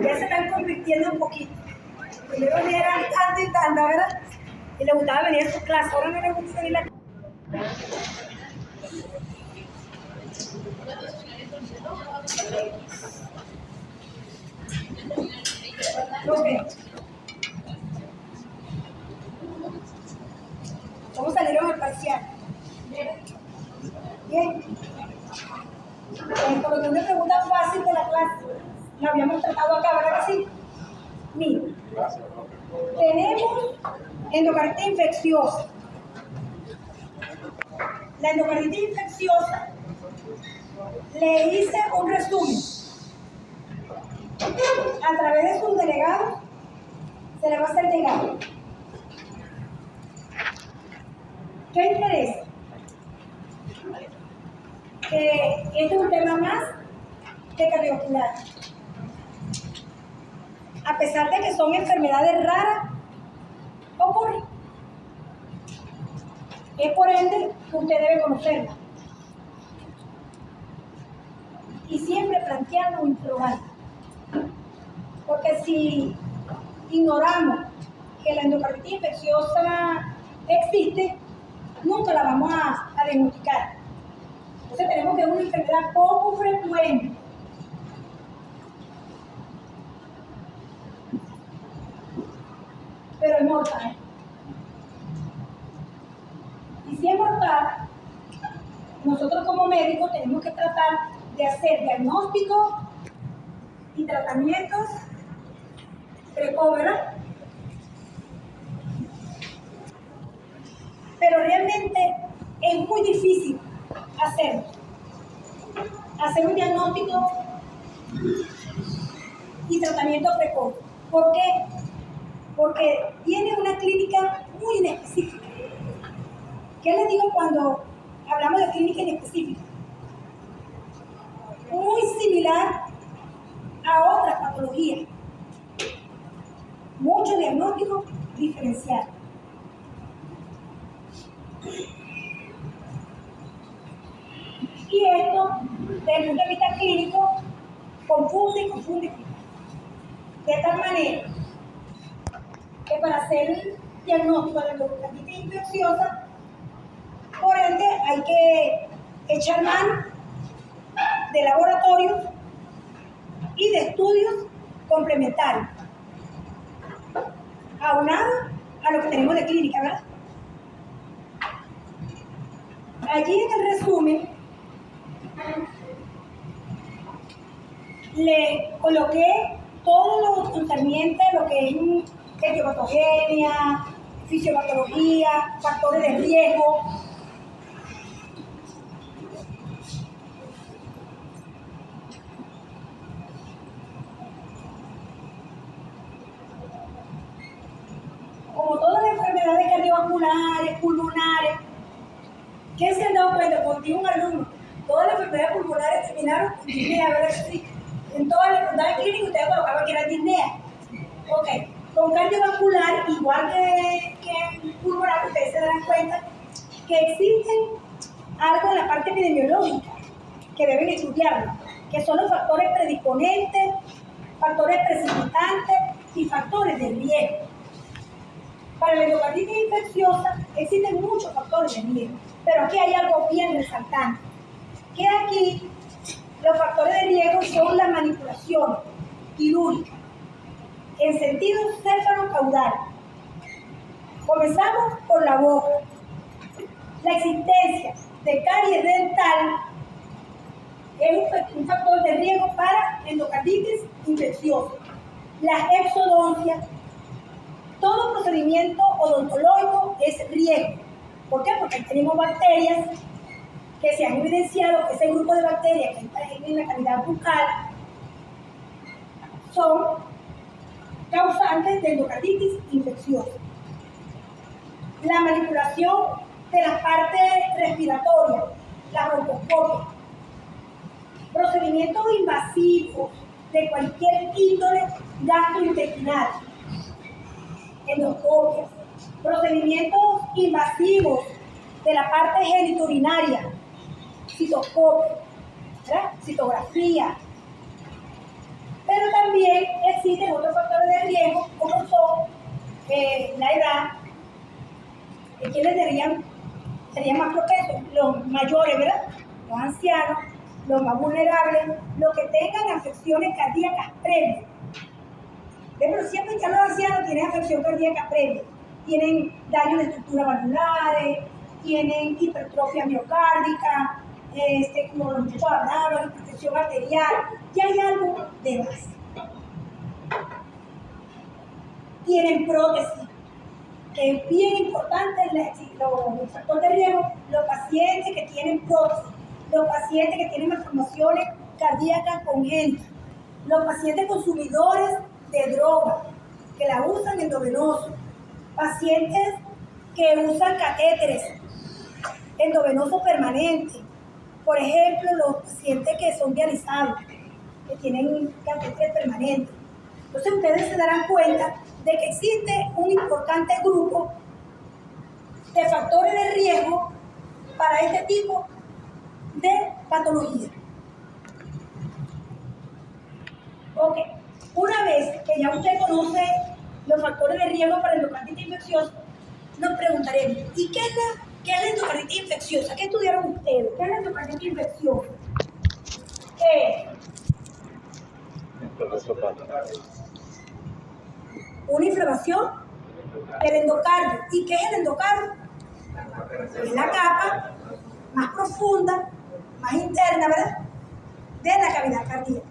Ya se están convirtiendo un poquito. Primero eran tanto y tanta, ¿verdad? Y le gustaba venir a su clase, ahora no le gusta venir a la okay. ¿Cómo salieron al parcial? Bien. Por lo que una pregunta fácil de la clase, la habíamos tratado acá, ¿verdad que sí? Mira, tenemos endocarditis infecciosa. La endocarditis infecciosa, le hice un resumen. A través de sus delegados, se le va a hacer llegar. ¿Qué interesa? Que este es un tema más de cardiovascular. A pesar de que son enfermedades raras, ocurren. Es por ende que usted debe conocerla. Y siempre plantearlo o interrogarlo. Porque si ignoramos que la endocarditis infecciosa existe, nunca la vamos a diagnosticar. Entonces tenemos que es una enfermedad poco frecuente. Pero es mortal. Y si es mortal, nosotros como médicos tenemos que tratar de hacer diagnósticos y tratamientos precoz, ¿verdad? Pero realmente es muy difícil hacer un diagnóstico y tratamiento precoz. ¿Por qué? Porque tiene una clínica muy inespecífica. ¿Qué les digo cuando hablamos de clínica inespecífica? Muy similar a otras patologías. Mucho diagnóstico diferencial. Y esto, desde el punto de vista clínico, confunde. De tal manera que para hacer el diagnóstico de la endocarditis infecciosa, por ende, hay que echar mano de laboratorios y de estudios complementarios, aunado a lo que tenemos de clínica, ¿verdad? Allí en el resumen le coloqué todo lo concerniente a lo que es etiopatogenia, fisiopatología, factores de riesgo. Como todas las enfermedades cardiovasculares, pulmonares, ¿qué se han dado cuenta? Contigo un alumno, todas las enfermedades pulmonares terminaron con disnea, ¿verdad que sí? En todas las enfermedades clínicas ustedes colocaban que era disnea. Ok, con cardiovascular, igual que pulmonar, ustedes se darán cuenta que existen algo en la parte epidemiológica que deben estudiarlo, que son los factores predisponentes, factores precipitantes y factores de riesgo. Para la endocarditis infecciosa existen muchos factores de riesgo, pero aquí hay algo bien resaltante, que aquí los factores de riesgo son la manipulación quirúrgica en sentido céfalo-caudal. Comenzamos por la boca. La existencia de caries dental es un factor de riesgo para endocarditis infecciosa. Las exodoncias, todo procedimiento odontológico es riesgo. ¿Por qué? Porque tenemos bacterias que se han evidenciado que ese grupo de bacterias que están en la cavidad bucal son causantes de endocarditis infecciosa. La manipulación de las partes respiratorias, la broncoescopia, procedimientos invasivos de cualquier índole gastrointestinal, endoscopias, procedimientos invasivos de la parte genitourinaria, citoscopia, ¿verdad? Citografía. Pero también existen otros factores de riesgo, como son la edad, quienes serían más propensos, los mayores, ¿verdad? Los ancianos, los más vulnerables, los que tengan afecciones cardíacas previas. Pero siempre ya los ancianos tienen afección cardíaca previa, tienen daño de estructuras valvulares, tienen hipertrofia miocárdica, como los muchachos hablaban, hipertensión arterial, y hay algo de base. Tienen prótesis, que es bien importante los factores de riesgo, los pacientes que tienen prótesis, los pacientes que tienen malformaciones cardíacas congénitas, los pacientes consumidores de droga, que la usan endovenoso, pacientes que usan catéteres endovenosos permanentes, por ejemplo, los pacientes que son dializados, que tienen catéteres permanentes. Entonces ustedes se darán cuenta de que existe un importante grupo de factores de riesgo para este tipo de patología. Ok, una vez que ya usted conoce los factores de riesgo para endocarditis infecciosa, nos preguntaremos, ¿y qué es la endocarditis infecciosa? ¿Qué estudiaron ustedes? ¿Qué es la endocarditis infecciosa? ¿Qué es? Una inflamación del endocardio. ¿Y qué es el endocardio? Es la capa más profunda, más interna, ¿verdad?, de la cavidad cardíaca.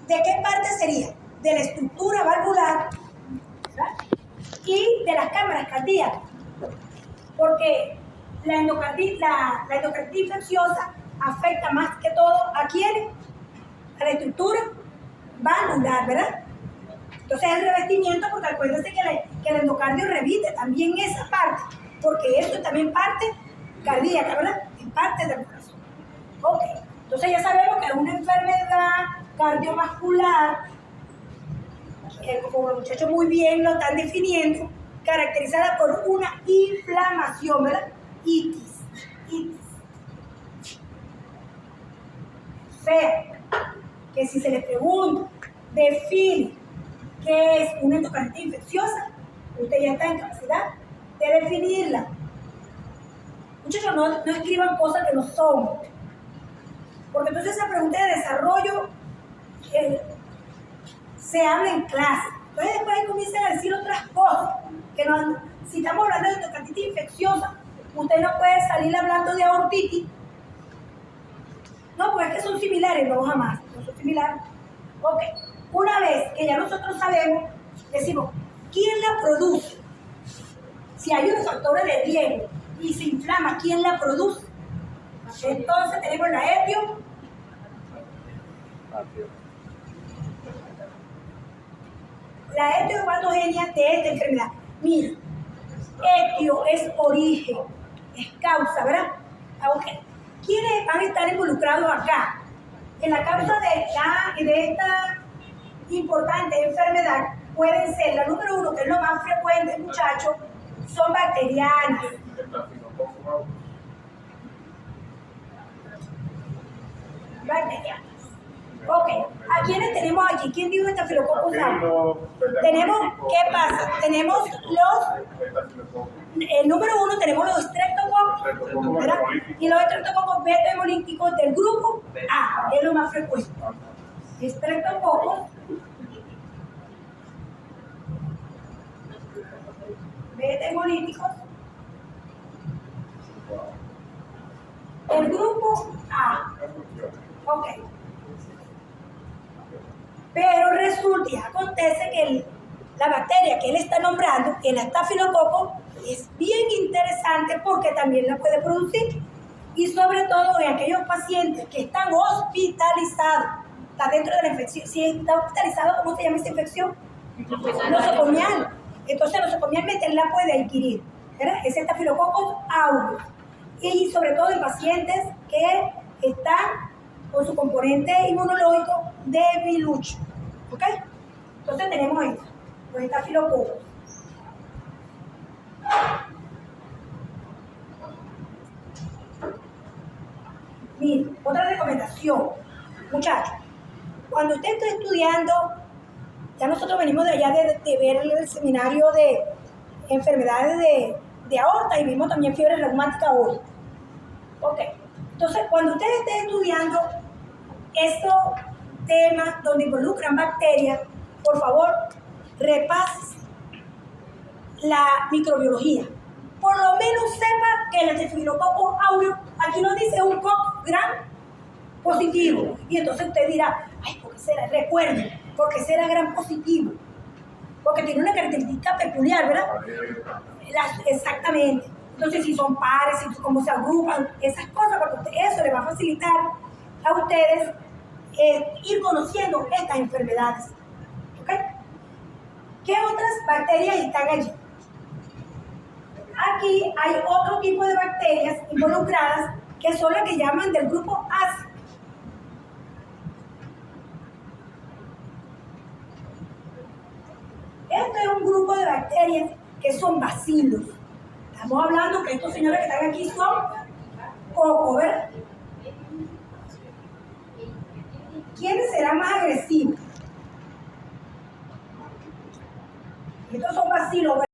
¿De qué parte sería? De la estructura valvular, ¿verdad?, y de las cámaras cardíacas. Porque la endocarditis infecciosa afecta más que todo ¿a quién? A la estructura valvular, ¿verdad? Entonces el revestimiento, porque acuérdense que el endocardio reviste también esa parte, porque eso es también parte cardíaca, ¿verdad? Es parte del corazón. Ok, entonces ya sabemos que es una enfermedad cardiovascular, como los muchachos muy bien lo están definiendo, caracterizada por una inflamación, ¿verdad? Itis. O sea, que si se les pregunta, define qué es una endocarditis infecciosa, usted ya está en capacidad de definirla. Muchachos, no escriban cosas que no son, porque entonces esa pregunta de desarrollo se habla en clase. Entonces después comienzan a decir otras cosas, que no, si estamos hablando de endocarditis infecciosa, usted no puede salir hablando de aortitis. No, porque es que son similares, no jamás, no son similares. Ok, una vez que ya nosotros sabemos, decimos, ¿quién la produce? Si hay unos factores de riesgo y se inflama, ¿quién la produce? Entonces tenemos la etio. La etiopatogenia de esta enfermedad. Mira, etio es origen, es causa, ¿verdad? Okay. ¿Quiénes van a estar involucrados acá? En la causa de esta importante enfermedad pueden ser, la número uno, que es lo más frecuente, muchachos, son bacterianas. Bacterianas. Ok, ¿a quiénes tenemos aquí? ¿Quién dijo estafilococcus aureus? Tenemos, ¿qué pasa? Tenemos el número uno, tenemos los estreptococos, ¿verdad? Y los estreptococos beta hemolíticos del grupo A, es lo más frecuente. Estreptococos beta hemolíticos del grupo A. Ok. Pero resulta y acontece que la bacteria que él está nombrando, el estafilococo, es bien interesante porque también la puede producir. Y sobre todo en aquellos pacientes que están hospitalizados, está dentro de la infección. Si está hospitalizado, ¿cómo se llama esa infección? Nosocomial. Entonces nosocomialmente él la puede adquirir, ¿verdad? Es estafilococcus aureus. Y sobre todo en pacientes que están con su componente inmunológico debilucho. ¿Ok? Entonces tenemos eso, los estafilococos. Miren, Otra recomendación, muchachos, cuando usted esté estudiando, ya nosotros venimos de allá de ver el seminario de enfermedades de aorta y vimos también fiebre reumática hoy. Ok, entonces cuando usted esté estudiando estos temas donde involucran bacterias, por favor, repase la microbiología. Por lo menos sepa que el Staphylococcus aureus, aquí nos dice un coco gran positivo. Y entonces usted dirá, ay, ¿por qué será? Recuerde, ¿por qué será gran positivo? Porque tiene una característica peculiar, ¿verdad? Exactamente. Entonces, si son pares, cómo se agrupan, esas cosas, porque eso le va a facilitar a ustedes ir conociendo estas enfermedades. ¿Ok? ¿Qué otras bacterias están allí? Aquí hay otro tipo de bacterias involucradas que son las que llaman del grupo ácido. Este es un grupo de bacterias que son bacilos. Estamos hablando que estos señores que están aquí son cocos, ¿verdad? ¿Quiénes serán más agresivos? Estos son bacilos, ¿verdad?